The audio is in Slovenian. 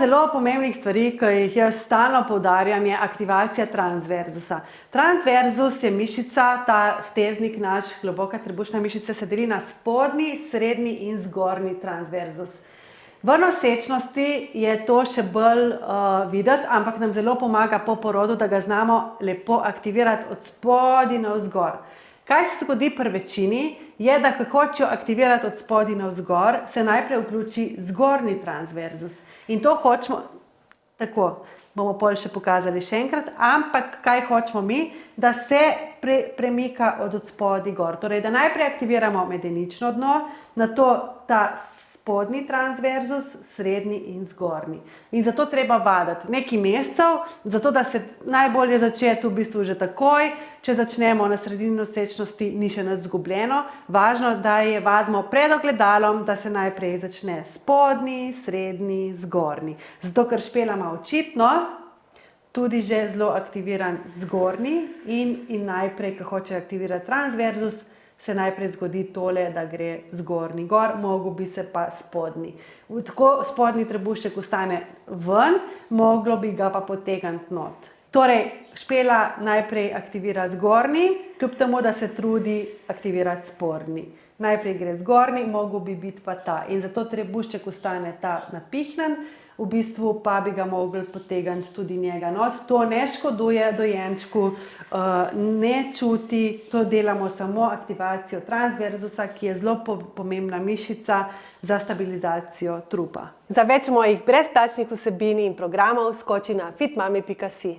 zelo pomembnih stvari, ki jih jaz stalno poudarjam, je aktivacija transverzusa. Transverzus je mišica, ta steznik naš, globoka trebušna mišica, se deli na spodnji, srednji in zgornji transverzus. V nosečnosti je to še bolj videti, ampak nam zelo pomaga po porodu, da ga znamo lepo aktivirati od spodaj navzgor. Kaj se zgodi pri večini, je, da ko hočejo aktivirati od spodaj navzgor, se najprej vključi zgornji transverzus. In to hočemo, tako, bomo pol še pokazali še enkrat, ampak kaj hočemo mi, da se premika od spodaj gor. Torej, da najprej aktiviramo medenično dno, nato ta spodnji transverzus, srednji in zgornji. In zato treba vaditi nekaj mesecev, zato da se najbolje začeti v bistvu že takoj, če začnemo na sredini nosečnosti, ni še nič izgubljeno. Važno, da je vadimo pred ogledalom, da se najprej začne spodnji, srednji, zgornji. Zato, ker Špela ima očitno tudi že zelo aktiviran zgornji in najprej, ko hoče aktivirati transverzus, se najprej zgodi tole, da gre zgornji gor, mogel bi se pa spodnji. Tako spodnji trebušček ostane ven, moglo bi ga pa potegniti not. Torej, Špela najprej aktivira zgornji, kljub temu, da se trudi aktivirati spodnji. Najprej gre zgornji, mogel bi biti pa ta. In zato trebušček ostane ta napihnen, v bistvu pa bi ga mogli potegniti tudi njega not. To ne škoduje dojenčku, ne čuti, to delamo samo aktivacijo transverzusa, ki je zelo pomembna mišica za stabilizacijo trupa. Za več mojih brezplačnih vsebin in programov skoči na fitmami.si.